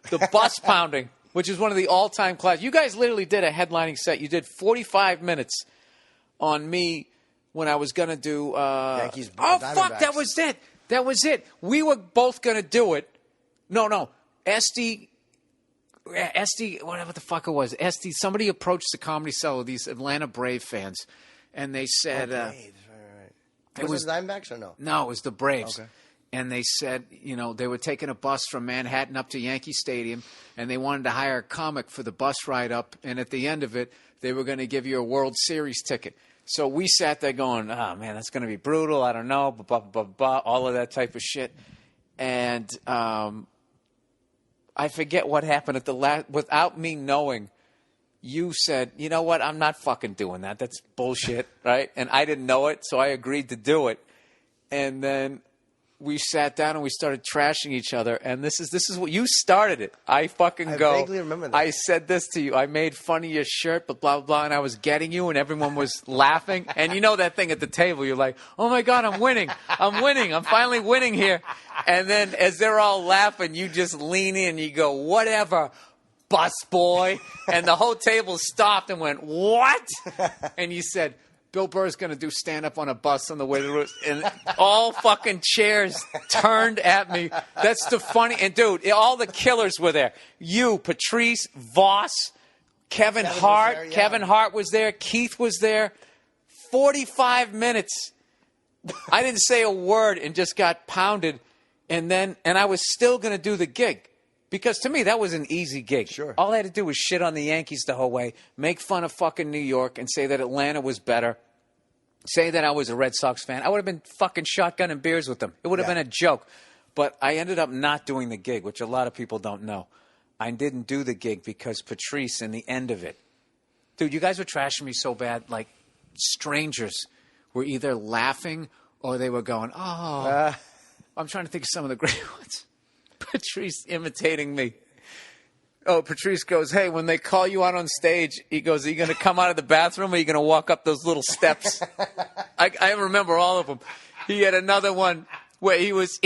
the bus pounding, which is one of the all-time classics. You guys literally did a headlining set. You did 45 minutes on me when I was going to do... Yankees. fuck, that was it. That was it. We were both going to do it. No. SD, whatever the fuck it was. SD, somebody approached the Comedy Cellar, these Atlanta Brave fans, and they said... Braves, right. Was it the Diamondbacks or no? No, it was the Braves. Okay. And they said, they were taking a bus from Manhattan up to Yankee Stadium, and they wanted to hire a comic for the bus ride up, and at the end of it, they were going to give you a World Series ticket. So we sat there going, oh, man, that's going to be brutal. I don't know, blah, blah, blah, blah, all of that type of shit. And I forget what happened at the last. Without me knowing, you said, you know what, I'm not fucking doing that. That's bullshit, right? And I didn't know it, so I agreed to do it. And then we sat down and we started trashing each other. And this is what you started it. I vaguely remember that. I said this to you. I made fun of your shirt, but blah, blah, blah. And I was getting you and everyone was laughing. And you know that thing at the table. You're like, oh, my God, I'm winning. I'm winning. I'm finally winning here. And then as they're all laughing, you just lean in and you go, whatever, bus boy. And the whole table stopped and went, what? And you said, Bill Burr's going to do stand-up on a bus on the way to the roost. And all fucking chairs turned at me. That's the funny. And, dude, all the killers were there. You, Patrice, Voss, Kevin Hart. Was there, yeah. Kevin Hart was there. Keith was there. 45 minutes. I didn't say a word and just got pounded. And I was still going to do the gig. Because to me, that was an easy gig. Sure. All I had to do was shit on the Yankees the whole way, make fun of fucking New York, and say that Atlanta was better, say that I was a Red Sox fan. I would have been fucking shotgunning beers with them. It would have been a joke. But I ended up not doing the gig, which a lot of people don't know. I didn't do the gig because Patrice, in the end of it, dude, you guys were trashing me so bad, like strangers were either laughing or they were going, oh. I'm trying to think of some of the great ones. Patrice imitating me. Oh, Patrice goes, hey, when they call you out on stage, he goes, are you going to come out of the bathroom or are you going to walk up those little steps? I remember all of them. He had another one where he was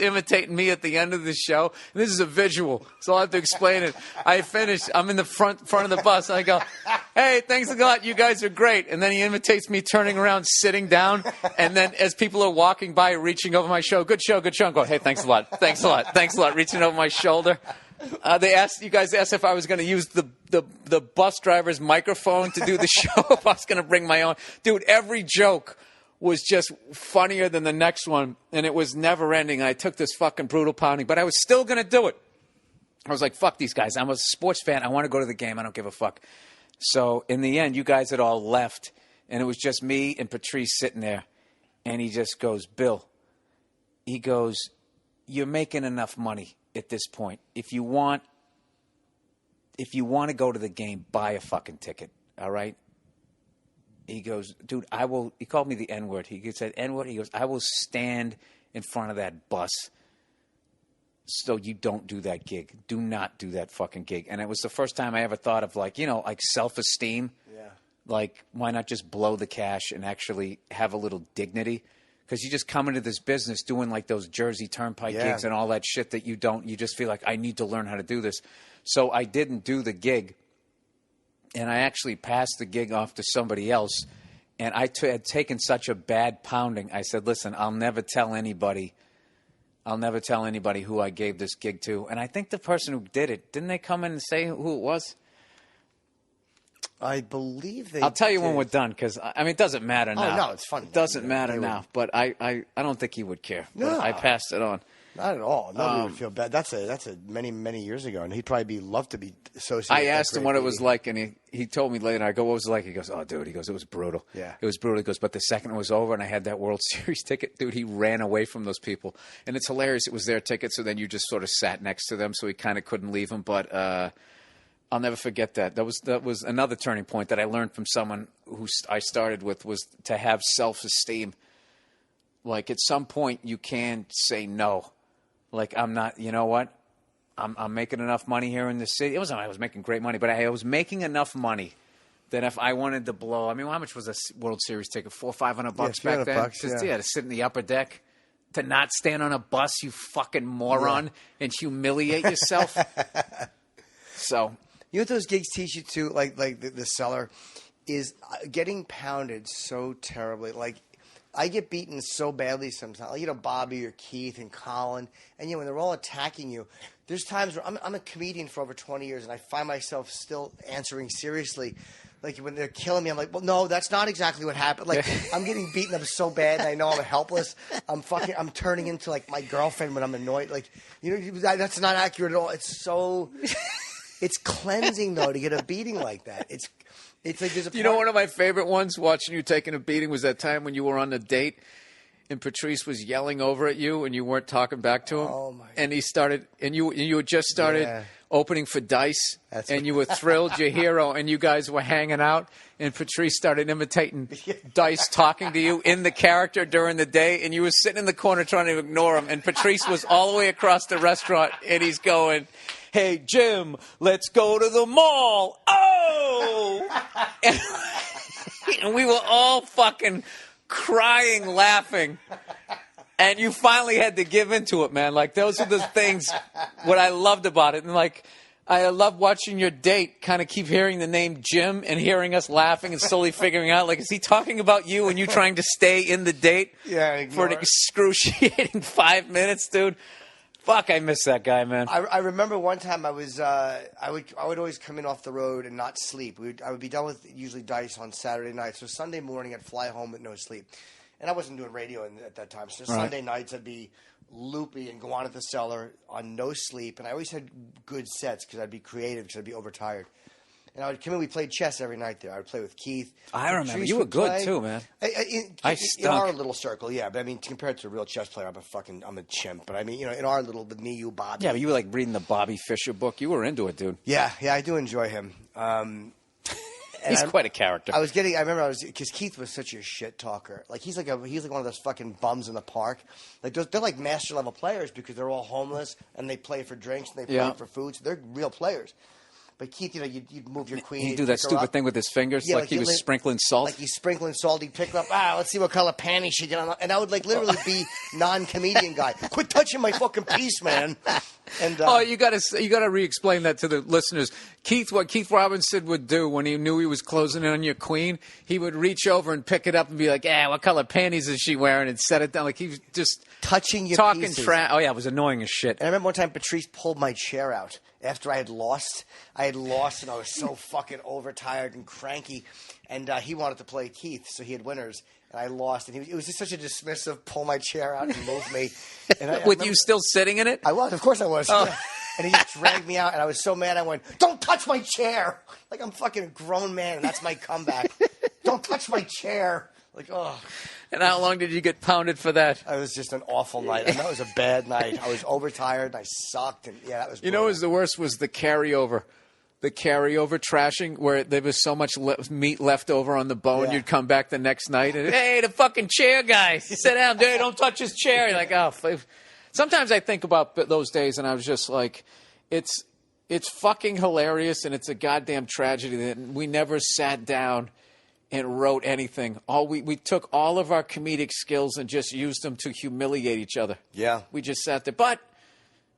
imitating me at the end of the show. And this is a visual, so I'll have to explain it. I finished. I'm in the front of the bus. And I go, hey, thanks a lot. You guys are great. And then he imitates me turning around, sitting down. And then as people are walking by, reaching over my show, good show, good show. I'm going, hey, thanks a lot. Thanks a lot. Thanks a lot. Reaching over my shoulder. You guys asked if I was going to use the bus driver's microphone to do the show, if I was going to bring my own. Dude, every joke was just funnier than the next one, and it was never ending. I took this fucking brutal pounding, but I was still going to do it. I was like, fuck these guys. I'm a sports fan. I want to go to the game. I don't give a fuck. So in the end, you guys had all left, and it was just me and Patrice sitting there, and he just goes, Bill, he goes, you're making enough money at this point. If you want to go to the game, buy a fucking ticket, all right? He goes, dude, I will. He called me the N-word. He said, N-word. He goes, I will stand in front of that bus so you don't do that gig. Do not do that fucking gig. And it was the first time I ever thought of, like, like self-esteem. Yeah. Like, why not just blow the cash and actually have a little dignity? Because you just come into this business doing, like, those Jersey Turnpike gigs and all that shit that you don't. You just feel like, I need to learn how to do this. So I didn't do the gig. And I actually passed the gig off to somebody else. And I had taken such a bad pounding. I said, listen, I'll never tell anybody who I gave this gig to. And I think the person who did it, didn't they come in and say who it was? I believe they I'll tell you did. when we're done, because, I mean, it doesn't matter now. Oh, no, it's funny. It doesn't matter now. But I don't think he would care. No. But I passed it on. Not at all. Nobody would feel bad. That's a many years ago, and he'd probably love to be associated. I asked him what it was like, and he told me later. I go, what was it like? He goes, oh, dude. He goes, it was brutal. Yeah. It was brutal. He goes, but the second it was over and I had that World Series ticket, dude, he ran away from those people. And it's hilarious. It was their ticket, so then you just sort of sat next to them, so he kind of couldn't leave them. But I'll never forget that. That was another turning point that I learned from someone who I started with, was to have self-esteem. Like, at some point, you can say no. Like, I'm not, you know what? I'm making enough money here in the city. It wasn't I was making great money, but I was making enough money that if I wanted to blow, I mean, how much was a World Series ticket? $400 or $500 back then? $300, Just, to sit in the upper deck. to not stand on a bus, you fucking moron, and humiliate yourself. So, you know what those gigs teach you too? Like the Cellar is getting pounded so terribly. Like, I get beaten so badly sometimes. Like, you know, Bobby or Keith and Colin, and you know, when they're all attacking you, there's times where I'm a comedian for over 20 years, and I find myself still answering seriously. Like, when they're killing me, I'm like, well, no, that's not exactly what happened. Like, I'm getting beaten up so bad, and I know I'm helpless. I'm turning into, like, my girlfriend when I'm annoyed. Like, you know, that's not accurate at all. It's cleansing, though, to get a beating like that. It's like there's a. You know, one of my favorite ones watching you taking a beating was that time when you were on a date and Patrice was yelling over at you and you weren't talking back to him. Oh my! And he started, and you had just started opening for Dice, and you were thrilled, your hero, and you guys were hanging out, and Patrice started imitating Dice talking to you in the character during the day, and you were sitting in the corner trying to ignore him, and Patrice was all the way across the restaurant, and he's going, "Hey, Jim, let's go to the mall." Oh! And we were all fucking crying, laughing. And you finally had to give into it, man. Like, those are the things, what I loved about it. And, like, I love watching your date kind of keep hearing the name Jim and hearing us laughing and slowly figuring out, like, is he talking about you and you trying to stay in the date for an excruciating 5 minutes, dude? Fuck, I miss that guy, man. I remember one time I would always come in off the road and not sleep. I would be done with usually Dice on Saturday night. So Sunday morning I'd fly home with no sleep. And I wasn't doing radio at that time. So Sunday nights I'd be loopy and go on at the Cellar on no sleep. And I always had good sets because I'd be creative because I'd be overtired. And I would come in. We played chess every night there. I would play with Keith. I remember. You were good too, man. I stunk. In our little circle, yeah. But I mean, compared to a real chess player, I'm a chimp. But I mean, you know, in our little, the me, you, Bobby. Yeah, but you were like reading the Bobby Fischer book. You were into it, dude. Yeah, I do enjoy him. He's quite a character. I remember because Keith was such a shit talker. Like, he's like one of those fucking bums in the park. Like, they're like master level players because they're all homeless and they play for drinks and they play for food. So they're real players. But Keith, you know, you'd move your queen. He'd do that stupid thing with his fingers, like he was sprinkling salt. Like he's sprinkling salt. He'd pick her up. Let's see what color panties she get on. And I would like literally be non-comedian guy. Quit touching my fucking piece, man. And you gotta re-explain that to the listeners. What Keith Robinson would do when he knew he was closing in on your queen, he would reach over and pick it up and be like, what color panties is she wearing? And set it down. Like, he was just touching your talking pieces. Oh yeah, it was annoying as shit. And I remember one time Patrice pulled my chair out after I had lost. And I was so fucking overtired and cranky. And he wanted to play Keith, so he had winners. And I lost. And it was just such a dismissive, pull my chair out and move me. And With you still sitting in it? I was. Of course I was. Oh. Yeah. And he just dragged me out. And I was so mad. I went, "Don't touch my chair." Like, I'm fucking a grown man. And that's my comeback. "Don't touch my chair." Like, oh. And how long did you get pounded for that? It was just an awful night. And that was a bad night. I was overtired and I sucked. And yeah, that was brutal. You know what was the worst was the carryover. The carryover trashing where there was so much meat left over on the bone. You'd come back the next night and, "Hey, the fucking chair guy. Sit down, dude. Don't touch his chair." You're like, oh. Sometimes I think about those days and I was just like, it's fucking hilarious and it's a goddamn tragedy that we never sat down and wrote anything. We took all of our comedic skills and just used them to humiliate each other. Yeah. We just sat there. But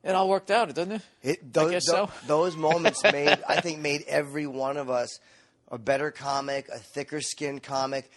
it all worked out, doesn't it? I guess so. Those moments made every one of us a better comic, a thicker skinned comic.